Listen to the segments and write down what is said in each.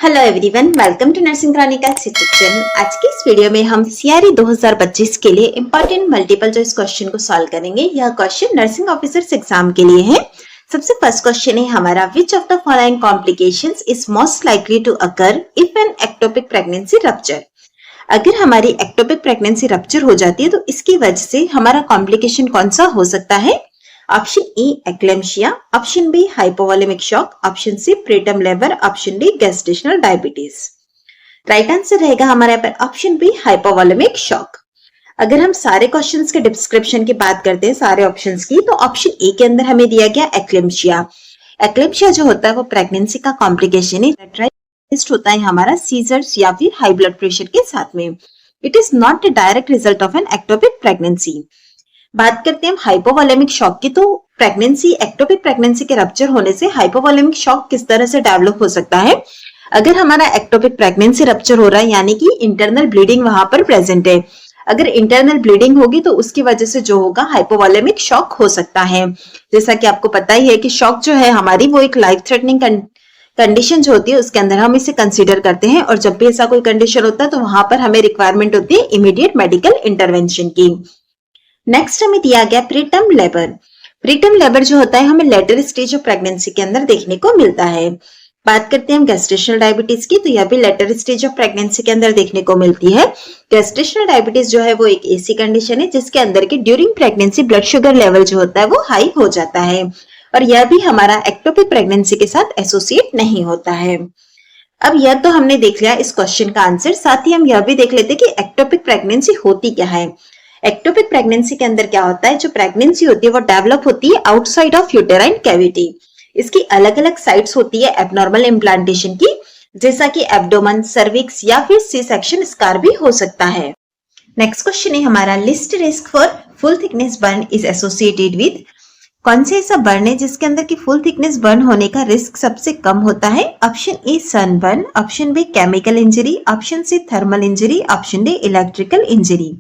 Hello everyone, welcome to nursing chronicle channel. आज की इस वीडियो में हम सीआरई 2025 के लिए इंपॉर्टेंट मल्टीपल चॉइस क्वेश्चन को सॉल्व करेंगे। यह क्वेश्चन नर्सिंग ऑफिसर्स एग्जाम के लिए है। सबसे फर्स्ट क्वेश्चन है हमारा, which of the following complications is most likely to occur if an ectopic pregnancy rupture. अगर हमारी एक्टोपिक प्रेगनेंसी रप्चर हो जाती है तो इसकी वजह से हमारा कॉम्प्लिकेशन कौन सा हो सकता है? Option A eclampsia, option B hypovolaemic shock, option C preterm labour, option D gestational diabetes. Right answer रहेगा हमारे यहाँ पर ऑप्शन बी हाइपोवोलेमिक शॉक। अगर हम सारे क्वेश्चंस के डिस्क्रिप्शन की बात करते हैं, सारे ऑप्शंस की, तो ऑप्शन ए के अंदर हमें दिया गया एक्लेम्शिया। एक्लेम्शिया जो होता है वो प्रेगनेंसी का कॉम्प्लिकेशन है, होता है हमारा सीजर्स या फिर हाई ब्लड प्रेशर के साथ में। It is not a direct result of an ectopic pregnancy. बात करते हैं हम हाइपोवोलेमिक शॉक की, तो प्रेगनेंसी एक्टोपिक प्रेगनेंसी के रप्चर होने से हाइपोवोलेमिक शॉक किस तरह से डेवलप हो सकता है? अगर हमारा एक्टोपिक प्रेगनेंसी रप्चर हो रहा है यानी कि इंटरनल ब्लीडिंग वहां पर प्रेजेंट है, अगर इंटरनल ब्लीडिंग होगी तो उसकी वजह से जो होगा हाइपोवोलेमिक शॉक हो सकता है। जैसा कि आपको पता ही है कि शॉक जो है हमारी वो एक लाइफ थ्रेटनिंग कंडीशन जो होती है उसके अंदर हम इसे कंसीडर करते हैं, और जब भी ऐसा कोई कंडीशन होता है तो वहां पर हमें रिक्वायरमेंट होती है इमीडिएट मेडिकल इंटरवेंशन की। नेक्स्ट हमें दिया गया प्रीटर्म लेबर। प्रीटर्म लेबर जो होता है हमें लेटर स्टेज ऑफ प्रेगनेंसी के अंदर देखने को मिलता है। बात करते हैं हम गेस्टेशनल डायबिटीज की, तो यह भी लेटर स्टेज ऑफ प्रेगनेंसी के अंदर देखने को मिलती है। गेस्टेशनल डायबिटीज जो है वो एक ऐसी कंडीशन है जिसके अंदर की during pregnancy blood sugar level जो होता है वो हाई हो जाता है, और यह भी हमारा एक्टोपिक प्रेगनेंसी के साथ एसोसिएट नहीं होता है। अब यह तो हमने देख लिया इस क्वेश्चन का आंसर, साथ ही हम यह भी देख लेते कि एक्टोपिक प्रेगनेंसी होती क्या है। एक्टोपिक प्रेगनेंसी के अंदर क्या होता है, जो प्रेगनेंसी होती है वो डेवलप होती है आउटसाइड ऑफ यूटेराइन कैविटी। इसकी अलग अलग साइट्स होती है एब्नॉर्मल इम्प्लांटेशन की, जैसा कि एब्डोमन, सर्विक्स या फिर सी सेक्शन स्कार भी हो सकता है। नेक्स्ट क्वेश्चन है हमारा, list risk for full thickness burn is associated with. कौन से ऐसा बर्न है जिसके अंदर की फुल थिकनेस बर्न होने का रिस्क सबसे कम होता है? Option A sunburn, option B chemical injury, option C thermal injury, option D electrical injury.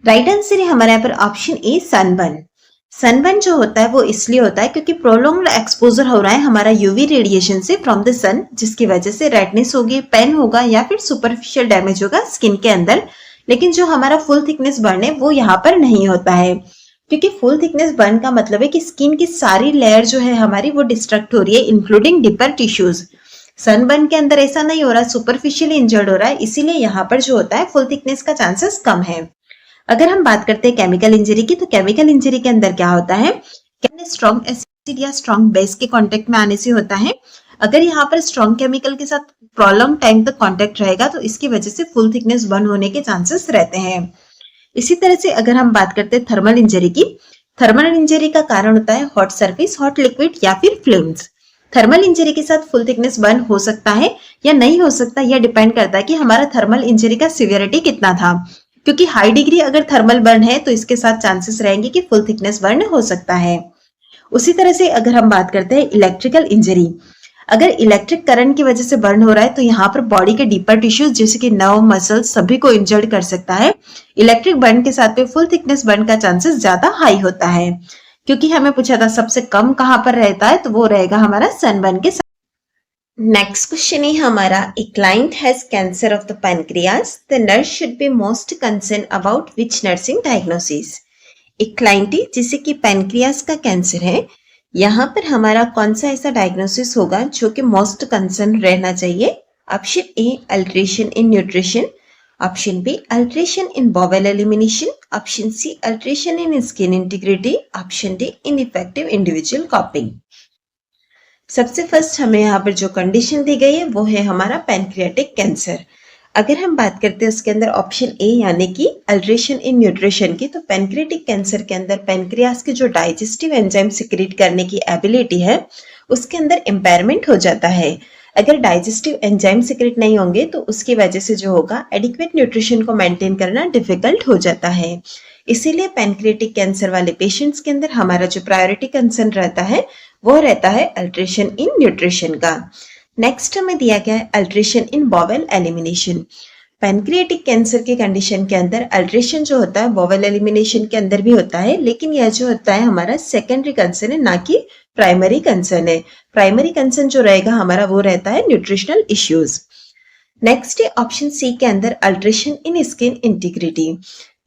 Right answer है हमारे यहाँ पर ऑप्शन ए सनबर्न। सनबर्न जो होता है वो इसलिए होता है क्योंकि प्रोलॉन्ग्ड एक्सपोजर हो रहा है हमारा यूवी रेडिएशन से फ्रॉम द सन, जिसकी वजह से रेडनेस होगी, पेन होगा या फिर सुपरफिशियल डैमेज होगा स्किन के अंदर। लेकिन जो हमारा फुल थिकनेस बर्न है वो यहाँ पर नहीं होता है, क्योंकि फुल थिकनेस बर्न का मतलब है कि स्किन की सारी लेयर जो है हमारी वो डिस्ट्रक्ट हो रही है, इंक्लूडिंग डीपर टिश्यूज। सनबर्न के अंदर ऐसा नहीं हो रहा, सुपरफिशियली इंजर्ड हो रहा है, इसीलिए यहाँ पर जो होता है फुल थिकनेस का चांसेस कम है। अगर हम बात करते हैं केमिकल इंजरी की, तो केमिकल इंजरी के अंदर क्या होता है, स्ट्रॉन्ग एसिड या स्ट्रॉन्ग बेस के कांटेक्ट में आने से होता है। अगर यहाँ पर स्ट्रॉन्ग केमिकल के साथ प्रोलॉन्ग टाइम तक कांटेक्ट रहेगा तो इसकी वजह से फुल थिकनेस बर्न होने के चांसेस रहते हैं। इसी तरह से अगर हम बात करते हैं थर्मल इंजरी की, थर्मल इंजरी का कारण होता है हॉट सरफेस, हॉट लिक्विड या फिर फ्लेम्स। थर्मल इंजरी के साथ फुल थिकनेस बर्न हो सकता है या नहीं हो सकता, यह डिपेंड करता है कि हमारा थर्मल इंजरी का सिवियरिटी कितना था। क्योंकि हाई डिग्री अगर थर्मल बर्न है तो इसके साथ चांसेस रहेंगे कि फुल थिकनेस बर्न हो सकता है। उसी तरह से अगर हम बात करते हैं इलेक्ट्रिकल इंजरी, अगर इलेक्ट्रिक करंट की वजह से बर्न हो रहा है तो यहाँ पर बॉडी के डीपर टिश्यूज जैसे कि नर्व, मसल्स सभी को इंजर्ड कर सकता है। इलेक्ट्रिक बर्न के साथ में फुल थिकनेस बर्न का चांसेस ज्यादा हाई होता है। क्योंकि हमें पूछा था सबसे कम कहाँ पर रहता है, तो वो रहेगा हमारा सनबर्न के साथ। नेक्स्ट क्वेश्चन है हमारा, a client has cancer of the pancreas, the nurse should be most concern about which nursing diagnosis. एक क्लाइंट है जिसे कि पैनक्रियाज का कैंसर है, यहाँ पर हमारा कौन सा ऐसा डायग्नोसिस होगा जो कि मोस्ट कंसर्न रहना चाहिए? Option A alteration in nutrition, option B alteration in bowel elimination, option C alteration in skin integrity, option D ineffective individual coping. सबसे फर्स्ट हमें यहाँ पर जो कंडीशन दी गई है वो है हमारा पैनक्रियाटिक कैंसर। अगर हम बात करते हैं उसके अंदर ऑप्शन ए यानी कि अल्ट्रेशन इन न्यूट्रिशन की, तो पैनक्रियाटिक कैंसर के अंदर पैनक्रियास की जो डाइजेस्टिव एंजाइम सिक्रीट करने की एबिलिटी है उसके अंदर इम्पेयरमेंट हो जाता है। अगर डाइजेस्टिव एंजाइम सिक्रीट नहीं होंगे तो उसकी वजह से जो होगा एडिक्वेट न्यूट्रिशन को मेंटेन करना डिफिकल्ट हो जाता है। इसीलिए पैनक्रियाटिक कैंसर वाले पेशेंट्स के अंदर हमारा जो प्रायोरिटी कंसर्न रहता है वो रहता है अल्ट्रेशन इन न्यूट्रिशन का। नेक्स्ट हमें दिया गया है alteration in bowel elimination. Pancreatic cancer के कंडीशन के अंदर अल्ट्रेशन जो होता है बॉवेल एलिमिनेशन के अंदर भी होता है, लेकिन यह जो होता है हमारा सेकेंडरी कंसर्न है, ना कि प्राइमरी कंसर्न है। प्राइमरी कंसर्न जो रहेगा हमारा वो रहता है न्यूट्रिशनल इश्यूज। नेक्स्ट है ऑप्शन सी के अंदर alteration in skin integrity.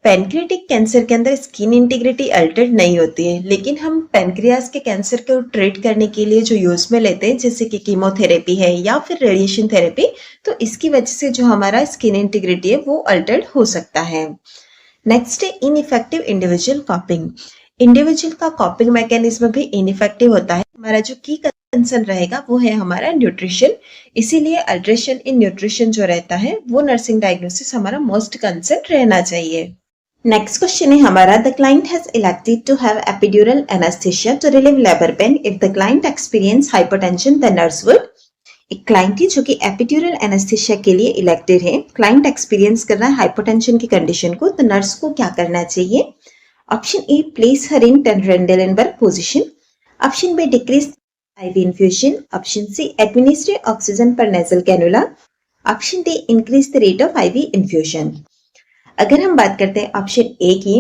Pancreatic cancer के अंदर स्किन इंटीग्रिटी अल्टर्ड नहीं होती है, लेकिन हम पैनक्रियाज के कैंसर को ट्रीट करने के लिए जो यूज में लेते हैं जैसे कि कीमोथेरेपी है या फिर रेडिएशन थेरेपी, तो इसकी वजह से जो हमारा स्किन इंटीग्रिटी है वो अल्टर्ड हो सकता है। नेक्स्ट है इनइफेक्टिव इंडिविजुअल कॉपिंग। इंडिविजुअल का कॉपिंग मैकेनिज्म भी इनइफेक्टिव होता है। हमारा जो की कंसर्न रहेगा वो है हमारा न्यूट्रिशन, इसीलिए अल्ट्रेशन इन न्यूट्रिशन जो रहता है वो नर्सिंग डायग्नोसिस हमारा मोस्ट कंसर्न रहना चाहिए। नेक्स्ट क्वेश्चन है हमारा, the client has elected to have epidural anaesthesia to relieve labour pain if the client experience hypertension the nurse would. एक क्लाइंट है जो कि एपिड्यूरल एनेस्थीसिया के लिए इलेक्टेड है, क्लाइंट एक्सपीरियंस कर रहा है हाइपरटेंशन की कंडीशन को, तो नर्स को क्या करना चाहिए? Option A, place her in Trendelenburg position. Option B, decrease IV infusion. Option C, administer oxygen per nasal cannula. Option D, increase the rate of IV infusion. अगर हम बात करते हैं ऑप्शन ए की,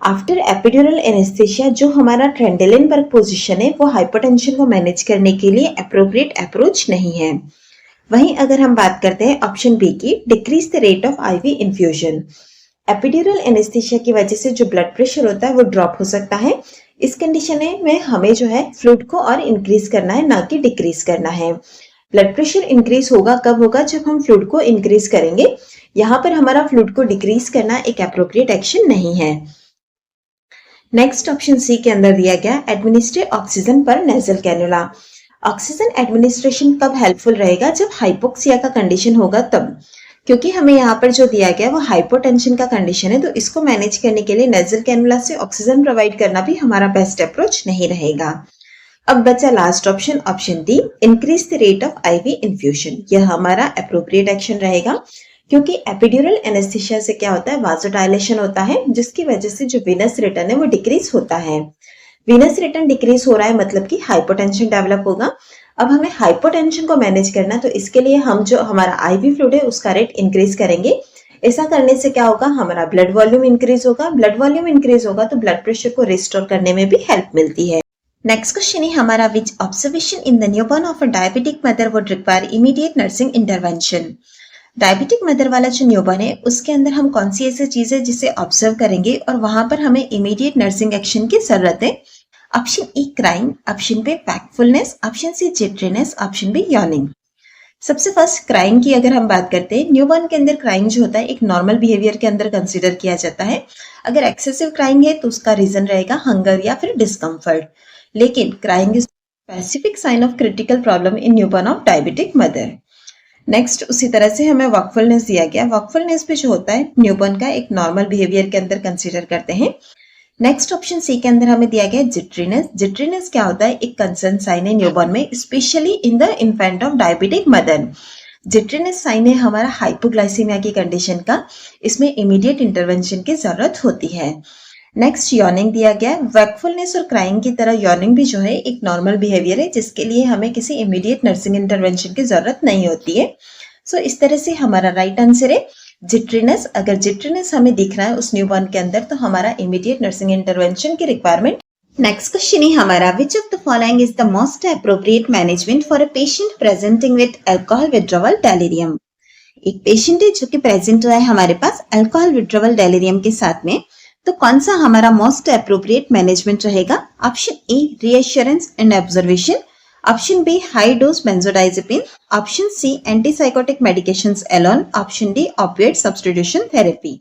आफ्टर एपिड्यूरल एनेस्थीसिया जो हमारा ट्रेंडेलेनबर्ग position है वो हाइपरटेंशन को मैनेज करने के लिए अप्रोप्रिएट अप्रोच नहीं है। वहीं अगर हम बात करते हैं ऑप्शन बी की, decrease the rate of IV infusion. Epidural anaesthesia की वजह से जो ब्लड प्रेशर होता है वो ड्रॉप हो सकता है। इस कंडीशन में हमें जो है फ्लूइड को और इंक्रीज करना है, ना कि डिक्रीज करना है। ब्लड प्रेशर इंक्रीज होगा कब होगा? जब हम फ्लूइड को इंक्रीज करेंगे। यहाँ पर हमारा फ्लूइड को डिक्रीज करना एक एप्रोप्रिएट एक्शन नहीं है। नेक्स्ट ऑप्शन सी के अंदर दिया गया, administer oxygen per nasal cannula. Oxygen administration कब हेल्पफुल रहेगा? जब हाइपोक्सिया का कंडीशन होगा तब, क्योंकि हमें यहाँ पर जो दिया गया वो हाइपोटेंशन का कंडीशन है, तो इसको मैनेज करने के लिए नेजल कैनुला से ऑक्सीजन प्रोवाइड करना भी हमारा बेस्ट अप्रोच नहीं रहेगा। अब बचा last option, option D, increase the rate of IV infusion. यह हमारा अप्रोप्रिएट एक्शन रहेगा, क्योंकि एपिड्यूरल एनेस्थीसिया से क्या होता है, वासोडायलेशन होता है, जिसकी वजह से जो वेनस रिटर्न है वो डिक्रीज होता है। वेनस रिटर्न डिक्रीज हो रहा है मतलब कि हाइपोटेंशन डेवलप होगा। अब हमें हाइपोटेंशन को मैनेज करना, तो इसके लिए हम जो हमारा आईवी फ्लूइड है उसका रेट इंक्रीज करेंगे। ऐसा करने से क्या होगा, हमारा ब्लड वॉल्यूम इंक्रीज होगा। ब्लड वॉल्यूम इंक्रीज होगा तो ब्लड प्रेशर को रिस्टोर करने में भी हेल्प मिलती है। नेक्स्ट क्वेश्चन है हमारा, which observation in the newborn of a diabetic mother would require immediate nursing intervention. Diabetic mother वाला जो न्यूबॉर्न है उसके अंदर हम कौन सी ऐसी चीज है जिसे ऑब्जर्व करेंगे और वहां पर हमें इमीडिएट नर्सिंग एक्शन की जरूरत है? Option A, crying. Option B, bashfulness. Option C, jitteriness. Option B, yawning. सबसे फर्स्ट क्राइंग की अगर हम बात करते हैं, न्यूबॉर्न के अंदर क्राइंग जो होता है एक नॉर्मल बिहेवियर के अंदर कंसिडर किया जाता है। अगर एक्सेसिव क्राइंग है तो उसका रीजन रहेगा हंगर या फिर डिस्कम्फर्ट, लेकिन crying is specific sign of critical problem in newborn of diabetic mother. Next उसी तरह से हमें वॉकफुलनेस दिया गया। वॉकफुलनेस भी जो होता है न्यूबॉर्न का एक नॉर्मल बिहेवियर के अंदर कंसीडर करते हैं। नेक्स्ट ऑप्शन सी के अंदर हमें दिया गया जिटरीनेस। जिटरीनेस क्या होता है, एक कंसर्न साइन है न्यूबॉर्न में, specially in the infant of diabetic mother. Jitteriness sign है हमारा हाइपोग्लाइसीमिया की कंडीशन का, इसमें इमीडिएट इंटरवेंशन की जरूरत होती है। नेक्स्ट यॉर्निंग दिया गया। वैकफुलनेस और क्राइंग की तरह यॉर्निंग भी जो है एक नॉर्मल बिहेवियर है, जिसके लिए हमें किसी इमीडिएट नर्सिंग इंटरवेंशन की जरूरत नहीं होती है। सो इस तरह से हमारा राइट आंसर है जिटरीनेस। अगर जिटरीनेस हमें दिख रहा है उस न्यूबॉर्न के अंदर तो हमारा इमीडिएट नर्सिंग इंटरवेंशन की रिक्वायरमेंट। नेक्स्ट क्वेश्चन है हमारा, which of the following is the most appropriate management for a patient presenting with alcohol withdrawal delirium. एक पेशेंट है जो कि प्रेजेंट हुआ है हमारे पास अल्कोहल विड्रॉवल डेलिरियम के साथ में, तो कौन सा हमारा मोस्ट अप्रोप्रिएट मैनेजमेंट रहेगा? Option A, reassurance and observation. Option B, high dose benzodiazepine. Option C, antipsychotic medications alone. Option D, opiate substitution therapy.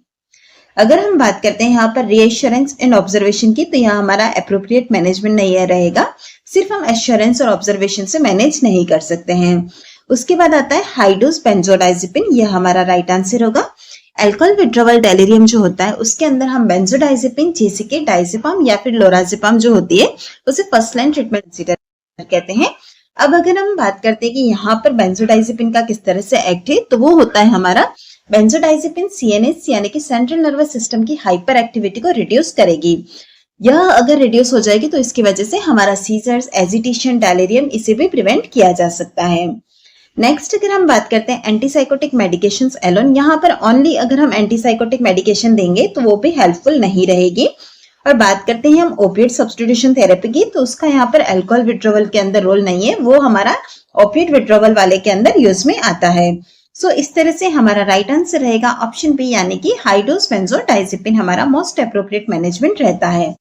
अगर हम बात करते हैं यहाँ पर रीएश्योरेंस एंड ऑब्जर्वेशन की, तो यहाँ हमारा अप्रोप्रिएट मैनेजमेंट नहीं रहेगा। सिर्फ हम एश्योरेंस और ऑब्जर्वेशन से मैनेज नहीं कर सकते हैं। उसके बाद आता है हाई डोज बेंजोडाइजेपिन, यह हमारा राइट आंसर होगा। अल्कोहल विड्रॉवल डेलिरियम जो होता है उसके अंदर हम बेंजोडाइजेपिन जैसे कि डाइजेपाम या फिर लोराजेपाम जो होती है उसे फर्स्ट लाइन ट्रीटमेंट कंसीडर कहते हैं। अब अगर हम बात करते हैं कि यहाँ पर बेंजोडाइजेपिन का किस तरह से एक्ट है, तो वो होता है हमारा बेंजोडाइजेपिन सीएनएस यानी कि सेंट्रल नर्वस सिस्टम की हाइपर एक्टिविटी को रिड्यूस करेगी। यह अगर रिड्यूस हो जाएगी तो इसकी वजह से हमारा सीजर्स, एजिटेशन, डेलिरियम इसे भी प्रिवेंट किया जा सकता है। नेक्स्ट अगर हम बात करते हैं एंटीसाइकोटिक मेडिकेशंस एलोन, यहाँ पर ओनली अगर हम एंटीसाइकोटिक मेडिकेशन देंगे तो वो भी हेल्पफुल नहीं रहेगी। और बात करते हैं हम ओपिएट सब्स्टिट्यूशन थेरेपी की, तो उसका यहाँ पर अल्कोहल विड्रॉवल के अंदर रोल नहीं है, वो हमारा ओपिएट विड्रॉवल वाले के अंदर यूज में आता है। सो इस तरह से हमारा राइट आंसर रहेगा ऑप्शन बी, यानी कि हाई डोज बेंजोडाइजेपिन हमारा मोस्ट अप्रोप्रिएट मैनेजमेंट रहता है।